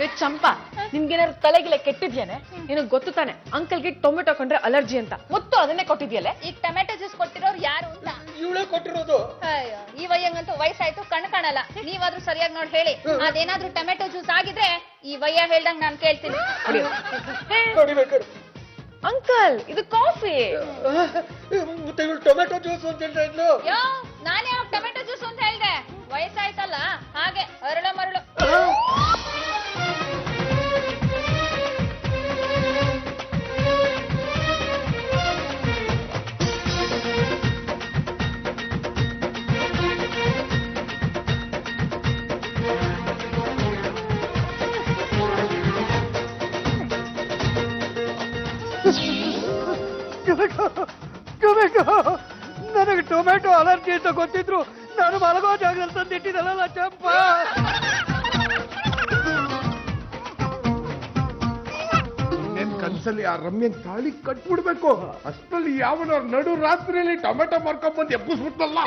B: ಲೇ ಚಂಪಾ, ನಿಮ್ಗೇನಾದ್ರು ತಲೆಗಿಲೆ ಕೆಟ್ಟಿದ್ಯಾನೆ? ನಿನಗ್ ಗೊತ್ತು ತಾನೆ ಅಂಕಲ್ಗೆ ಟೊಮೆಟೊ ಕೊಂಡ್ರೆ ಅಲರ್ಜಿ ಅಂತ, ಮತ್ತು ಅದನ್ನೇ ಕೊಟ್ಟಿದ್ಯಲ್ಲ.
H: ಈಗ ಟೊಮೆಟೊ ಜ್ಯೂಸ್ ಕೊಟ್ಟಿರೋರು ಯಾರು ಅಂತ?
E: ಇವಳೇ ಕೊಟ್ಟಿರೋದು.
H: ಅಯ್ಯೋ, ಈ ವಯ್ಯಂಗಂತೂ ವಯಸ್ಸಾಯ್ತು, ಕಣ್ಣು ಕಾಣಲ್ಲ. ನೀವಾದ್ರೂ ಸರಿಯಾಗಿ ನೋಡಿ ಹೇಳಿ. ಅದೇನಾದ್ರೂ ಟೊಮೆಟೊ ಜ್ಯೂಸ್ ಆಗಿದ್ರೆ ಈ ವಯ್ಯ ಹೇಳ್ದಂಗ್ ನಾನು ಕೇಳ್ತೀನಿ.
E: ನೋಡಿಬೇಕಾದ್ರೆ
B: ಅಂಕಲ್, ಇದು ಕಾಫಿ.
E: ಮತ್ತೆ ಇವಳು ಟೊಮೆಟೊ ಜ್ಯೂಸ್ ಅಂತ ಹೇಳ್ತಾ ಇದ್ಲು.
H: ಯೋ, ನಾನೇ ಅವಾಗ ಟೊಮೆಟೊ ಜ್ಯೂಸ್ ಅಂತ ಹೇಳ್ದೆ. ವಯಸ್ಸಾಯ್ತಲ್ಲ, ಹಾಗೆ ಅರಳ ಮರಳು.
E: ಟೊಮೆಟೊ, ನನಗೆ ಟೊಮೆಟೊ ಅಲರ್ಜಿ ಅಂತ ಗೊತ್ತಿದ್ರು ನಾನು ಮಲಗೋ ಜಾಗದಲ್ಲಿ ತಂದಿಟ್ಟಿದ್ದಲ್ಲ ಚಂಪ.
F: ಇನ್ನೇನ್ ಕನ್ಸಲ್ಲಿ ಆ ರಮ್ಯನ್ ತಾಳಿ ಕಟ್ಬಿಡ್ಬೇಕು. ಅಷ್ಟರಲ್ಲಿ ಯಾವನ ನಡು ರಾತ್ರಿಯಲ್ಲಿ ಟೊಮೆಟೊ ಮಾರ್ಕೊಂಡ್ಬಂದು ಎಬ್ಬಿಸ್ಬಿಟ್ನಲ್ಲ.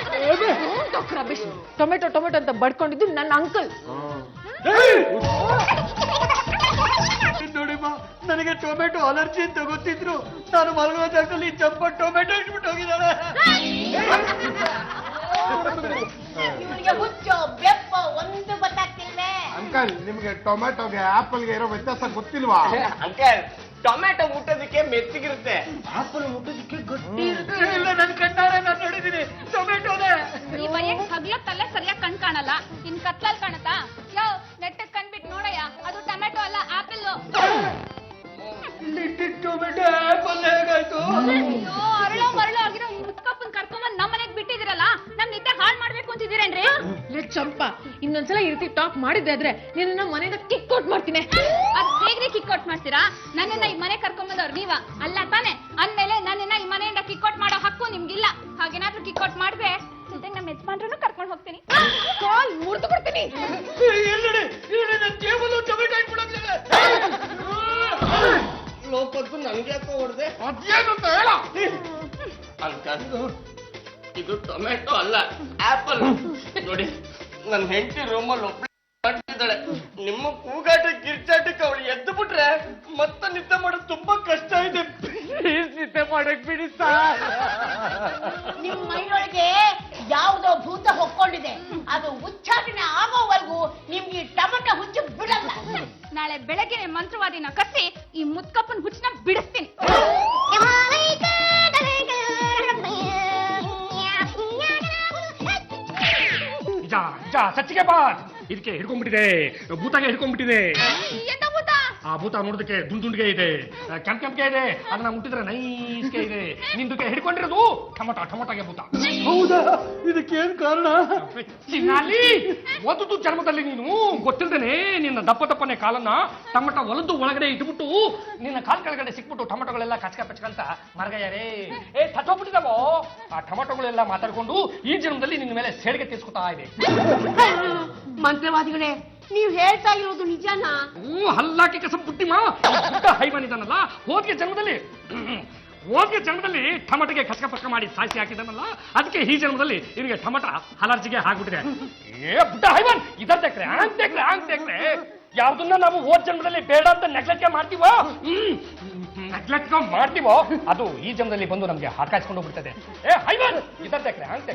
B: ರಮೇಶ್, ಟೊಮೆಟೊ ಟೊಮೆಟೊ ಅಂತ ಬಡ್ಕೊಂಡಿದ್ದು ನನ್ನ ಅಂಕಲ್.
E: ನೋಡಿಮ್ಮ, ನನಗೆ ಟೊಮೆಟೊ ಅಲರ್ಜಿ ಅಂತ ಗೊತ್ತಿದ್ರು ನಾನು ಮಲಗೋ ಜಾಗದಲ್ಲಿ ಚಂಪ ಟೊಮೆಟೊ ಇಟ್ಬಿಟ್ಟು ಹೋಗಿದ್ದಾಳೆ.
D: ಇವನಿಗೆ ಹುಚ್ಚು ಬೆಪ್ಪ ಒಂದು ಗೊತ್ತಾಗ್ತಿಲ್ವೇ?
F: ಅಂಕಲ್, ನಿಮ್ಗೆ ಟೊಮೆಟೊಗೆ ಆಪಲ್ಗೆ ಇರೋ ವ್ಯತ್ಯಾಸ ಗೊತ್ತಿಲ್ವಾ?
G: ಅಂಕಲ್, ಟೊಮೆಟೊ ಮುಟ್ಟೋದಕ್ಕೆ ಮೆತ್ತಗಿರುತ್ತೆ, ಆಪಲ್ ಮುಟ್ಟೋದಕ್ಕೆ ಗಟ್ಟಿ ಇರುತ್ತೆ.
E: ಇಲ್ಲ, ನನ್ನ ಕಣ್ಣಾರೆ ನಾನು ನೋಡಿದ್ದೀನಿ ಟೊಮೆಟೊನೇ.
H: ಈ ವಯ್ಯಂಗ್ ಹಗ್ಲತ್ತಲ್ಲೇ ಸರಿಯಾಗಿ ಕಣ್ ಕಾಣಲ್ಲ, ಇನ್ ಕತ್ಲಲ್ಲಿ ಕಾಣತ್ತಾ? ಯೋ, ನೆಟ್ಟಗ್ ಕಣ್ಬಿಟ್ಟು ನೋಡಯ್ಯ, ಅದು ಟೊಮೆಟೊ ಅಲ್ಲ, ಆಪಲ್.
E: ಟೊಮೆಟೊ ಆಪಲ್ ಹೇಗಾಯ್ತು?
H: ಅಯ್ಯೋ, ಅರಳೋ ಮರಳೋ ಆಗಿರೋ ಈ ಮುತ್ಕಪ್ಪನ್ ಕರ್ಕೊಂಬಂದ್ ನಮ್ಮ ಮನೆಗ್ ಬಿಟ್ಟಿದಿರಲ್ಲ, ನಮ್ ನಿದ್ದೆ ಹಾಳ್ ಮಾಡ್ಬೇಕು ಅಂತಿದ್ದೀರೇನ್ರಿ?
B: ಲೇ ಚಂಪಾ, ಇನ್ನೊಂದ್ಸಲ ಈ ರೀತಿ ಟಾಕ್ ಮಾಡಿದ್ದೆ ಆದ್ರೆ ನಿನ್ನ ಮನೆಯಿಂದ ಕಿಕ್ ಔಟ್ ಮಾಡ್ತೀನಿ.
H: ಅದ್ ಹೇಗ್ರಿ ಕಿಕ್ ಔಟ್ ಮಾಡ್ತೀರಾ? ನನ್ನನ್ನ ಈ ಮನೆ ಕರ್ಕೊಂಬಂದವ್ರು ನೀವ ಅಲ್ಲ ತಾನೆ? ಅಂದ್ಮೇಲೆ ನನ್ನನ್ನ ಈ ಮನೆಯಿಂದ ಕಿಕ್ ಔಟ್ ಮಾಡೋ ಹಕ್ಕು ನಿಮ್ಗಿಲ್ಲ. ಹಾಗೇನಾದ್ರೂ ಕಿಕ್ ಔಟ್ ಮಾಡಿದ್ರೆ ಜೊತೆಗೆ ನಮ್ಮ ಯಜಮಾನ್ರನ್ನು ಕರ್ಕೊಂಡು ಹೋಗ್ತೀನಿ.
B: ಕಾಲ್ ಮುರಿದು ಕೊಡ್ತೀನಿ.
E: ನನ್ನ ಟೇಬಲ್ ಟೊಮೆಟೊ ಇಟ್ಬಿಡೋದಿಲ್ಲ.
G: ಲೋಕದ್ದು ನನ್ಗೆ ಯಾಕೋ ಹೊಡೆದೆ?
F: ಅದೇನಂತ ಹೇಳ.
G: ಅಂಕಲ್, ಇದು ಟೊಮೆಟೊ ಅಲ್ಲ, ಆಪಲ್. ನೋಡಿ, ನನ್ನ ಹೆಂಡತಿ ರೂಮಲ್ಲಿ ಒಬ್ಬಳೆ ಮಾಡ್ತಿದ್ದಾಳೆ. ನಿಮ್ಮ ಕೂಗಾಟ ಕಿರ್ಚಾಟಕ್ಕೆ ಅವಳು ಎದ್ದು ಬಿಟ್ರೆ ಮತ್ತೆ ನಿದ್ದೆ ಮಾಡೋದು ತುಂಬಾ ಕಷ್ಟ ಇದೆ.
E: ನಿದ್ದೆ ಮಾಡಕ್ ಬಿಡಿ ಸಾರ್.
D: ನಿಮ್ ಮೈಯೊಳಗೆ ಯಾವುದೋ ಭೂತ ಹೊಕ್ಕೊಂಡಿದೆ, ಅದು ಉಚ್ಚಾಟನೆ ಆಗೋವರೆಗೂ ನಿಮ್ಗೆ ಈ ಟೊಮೆಟೊ ಹುಚ್ಚು ಬಿಡಲ್ಲ.
H: ನಾಳೆ ಬೆಳಗ್ಗೆ ಮಂತ್ರವಾದಿನ ಕಸಿ ಈ ಮುತ್ಕಪ್ಪನ ಹುಚ್ಚನ ಬಿಡಿಸ್ತೀನಿ.
C: ಸಚ್ಚಿಗೆ ಬಾ, ಇದಕ್ಕೆ ಹಿಡ್ಕೊಂಡ್ಬಿಟ್ಟಿದೆ, ಭೂತಾಗೆ ಹಿಡ್ಕೊಂಡ್ಬಿಟ್ಟಿದೆ.
H: ಎಂತ ಭೂತ?
C: ಆ ಭೂತ ನೋಡೋದಕ್ಕೆ ದುಂಡುಂಡಿಗೆ ಇದೆ, ಕೆಂಪೆ ಇದೆ, ಅದನ್ನ ಮುಟ್ಟಿದ್ರೆ ನೈಸ್ಗೆ ಇದೆ. ನಿಂದಕ್ಕೆ ಹಿಡ್ಕೊಂಡಿರೋದು ಟೊಮೊಟೊಗೆ ಭೂತ.
E: ಹೌದಾ? ಇದಕ್ಕೇನ್ ಕಾರಣ?
C: ಚಿನ್ನಾಲಿ, ಒಂದು ಜನ್ಮದಲ್ಲಿ ನೀನು ಗೊತ್ತಿಲ್ದೇನೆ ನಿನ್ನ ದಪ್ಪನೆ ಕಾಲನ್ನ ಟೊಮೊಟೊ ಒಲದು ಒಳಗಡೆ ಇಟ್ಬಿಟ್ಟು ನಿನ್ನ ಕಾಲ್ ಕೆಳಗಡೆ ಸಿಕ್ಬಿಟ್ಟು ಟೊಮೊಟೊಗಳೆಲ್ಲ ಕಚ್ಕಂತ ಮರಗಯ್ಯಾರೇ ತಚ್ಚೋಗ್ಬಿಟ್ಟಿದಾವೋ. ಆ ಟೊಮೊಟೊಗಳೆಲ್ಲ ಮಾತಾಡ್ಕೊಂಡು ಈ ಜನ್ಮದಲ್ಲಿ ನಿನ್ನ ಮೇಲೆ ಸೇಡಿಗೆ ತೀರ್ಸ್ಕೊತಾ ಇದೆ.
D: ಮಂತ್ರವಾದಿಗಳೇ, ನೀವ್ ಹೇಳ್ತಾ ಇರೋದು ನಿಜನಾ?
C: ಹಲ್ಲಾಕಿ ಕಸ ಬುಟ್ಟಿ ಮಾ ಹೈವಾನಿದಾನಲ್ಲ, ಹೋದ್ಗೆ ಜನ್ಮದಲ್ಲಿ ಹೋಗಿ ಜನ್ಮದಲ್ಲಿ ಟೊಮೆಟೊಗೆ ಕಚಕ ಪಕ್ಕ ಮಾಡಿ ಸಾಯಿಸಿ ಹಾಕಿದನಲ್ಲ, ಅದಕ್ಕೆ ಈ ಜನ್ಮದಲ್ಲಿ ಇವನಿಗೆ ಟೊಮೆಟೊ ಅಲರ್ಜಿಗೆ ಆಗ್ಬಿಟ್ಟಿದೆ. ಏ ಬುಡ್ಡ ಹೈವನ್, ಇದಕ್ಕೆ ಅಂತೆಕ್ರೆ ಯಾವ್ದನ್ನ ನಾವು ಹೋದ್ ಜನ್ಮದಲ್ಲಿ ಬೇಡ ಅಂತ ನೆಗ್ಲೆಕ್ಟ್ ಮಾಡ್ತೀವೋ, ನೆಗ್ಲೆಕ್ಟ್ ಮಾಡ್ತೀವೋ, ಅದು ಈ ಜನ್ಮದಲ್ಲಿ ಬಂದು ನಮ್ಗೆ ಹಾಕಾಯಿಸ್ಕೊಂಡು ಹೋಗ್ಬಿಡ್ತದೆ. ಏ ಹೈವನ್, ಇದಕ್ಕೆ ಅಂತೆ.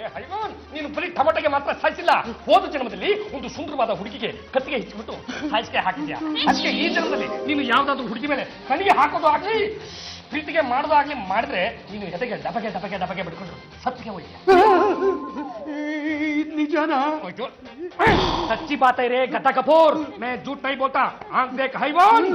C: ಏ ಹೈವನ್, ನೀನು ಬರೀ ಟೊಮೆಟೊಗೆ ಮಾತ್ರ ಸಾಯಿಸಿಲ್ಲ, ಹೋದ ಜನ್ಮದಲ್ಲಿ ಒಂದು ಸುಂದರವಾದ ಹುಡುಗಿಗೆ ಕತ್ತಿಗೆ ಹಿಚ್ಚಿಬಿಟ್ಟು ಸಾಯಿಸಿಗೆ ಹಾಕಿದ್ಯಾ. ಅದಕ್ಕೆ ಈ ಜನ್ಮದಲ್ಲಿ ನೀನು ಯಾವ್ದಾದ್ರು ಹುಡುಗಿ ಮೇಲೆ ಕಣಿಗೆ ಹಾಕೋದು ಆಗ್ಲಿ, ಪ್ರೀತಿಗೆ ಮಾಡೋದಾಗ್ಲಿ ಮಾಡಿದ್ರೆ ನೀನು ಎದೆಗೆ ಡಬಗೆ ಬಿಡ್ಕೊಂಡು ಸತ್ತಿಗೆ ಹೋಯ್ತು.
F: ನಿಜನಾ?
C: ಸಚ್ಚಿ ಬಾತ ರೇ ಗದ್ದ ಕಪೂರ್, ಮೇ ಜೂಟ್ ನೈ ಬೋಲ್ತಾ. ದೇಖ್ ಹೈವಾನ್,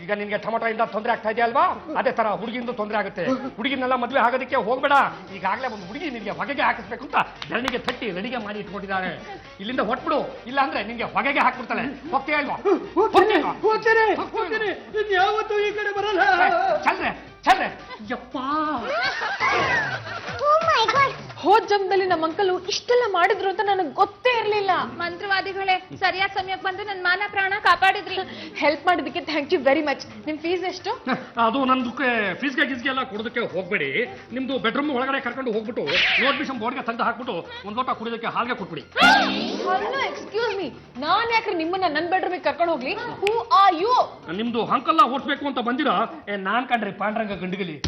C: ಈಗ ನಿನ್ಗೆ ಟೊಮೆಟೊ ಇಂದ ತೊಂದರೆ ಆಗ್ತಾ ಇದೆಯಾ ಅಲ್ವಾ? ಅದೇ ತರ ಹುಡುಗಿಯಿಂದ ತೊಂದರೆ ಆಗುತ್ತೆ. ಹುಡುಗಿನೆಲ್ಲ ಮದುವೆ ಆಗೋದಕ್ಕೆ ಹೋಗ್ಬೇಡ. ಈಗಾಗಲೇ ಒಂದು ಹುಡುಗಿ ನಿನ್ಗೆ ಹೊಗೆಗೆ ಹಾಕಿಸ್ಬೇಕು ಅಂತ ಧರಣಿಗೆ ತಟ್ಟಿ ರೆಡಿಗೆ ಮಾಡಿ ಇಟ್ಕೊಂಡಿದ್ದಾರೆ. ಇಲ್ಲಿಂದ ಹೊಟ್ಬಿಡು, ಇಲ್ಲ ಅಂದ್ರೆ ನಿನ್ಗೆ ಹೊಗೆಗೆ ಹಾಕ್ಬಿಡ್ತಾಳೆ. ಹೋಗ್ತೀಯಾ ಇಲ್ವಾ?
E: ಯಾವತ್ತೂ ಈ ಕಡೆ ಬರಲ್ಲ.
C: ಚಲ್ರೆ ಯಪ್ಪ.
B: ಹೋದ್ ಜನ್ಮದಲ್ಲಿ ನಮ್ಮ ಅಂಕಲ್ ಇಷ್ಟೆಲ್ಲ ಮಾಡಿದ್ರು ಅಂತ ನನಗೆ ಗೊತ್ತೇ ಇರ್ಲಿಲ್ಲ.
H: ಮಂತ್ರವಾದಿಗಳೇ, ಸರಿಯಾದ ಸಮಯಕ್ಕೆ ಬಂದು ನನ್ನ ಮಾನ ಪ್ರಾಣ ಕಾಪಾಡಿದ್ರಿ.
B: ಹೆಲ್ಪ್ ಮಾಡಿದ್ದಕ್ಕೆ ಥ್ಯಾಂಕ್ ಯು ವೆರಿ ಮಚ್. ನಿಮ್ ಫೀಸ್ ಎಷ್ಟು?
C: ಅದು ನಂದಕ್ಕೆ ಫೀಸ್ಗೆ ಎಲ್ಲ ಕೊಡೋದಕ್ಕೆ ಹೋಗ್ಬೇಡಿ. ನಿಮ್ದು ಬೆಡ್ರೂಮ್ ಒಳಗಡೆ ಕರ್ಕೊಂಡು ಹೋಗ್ಬಿಟ್ಟು ನೋಟಿಫಿಕೇಶನ್ ಬೋರ್ಡ್ಗೆ ತಂದು ಹಾಕ್ಬಿಟ್ಟು ಒಂದ್ ಲೋಟ ಕುಡಿಯೋದಕ್ಕೆ ಹಾಲ್ಗೆ ಕೊಟ್ಬಿಡಿ.
B: ಎಕ್ಸ್ಕ್ಯೂಸ್ ಮೀ, ನಾನ್ ಯಾಕ್ರಿ ನಿಮ್ಮನ್ನ ನನ್ನ ಬೆಡ್ರೂಮಿಗೆ ಕರ್ಕೊಂಡು ಹೋಗ್ಲಿ? Who are you?
C: ನಿಮ್ದು ಹಂಕಲ್ಲ ಓಡಿಸ್ಬೇಕು ಅಂತ ಬಂದಿರಾ? ನಾನ್ ಕಂಡ್ರಿ ಪಾಂಡ್ರಂಗ ಗಂಡಿಗಲಿ.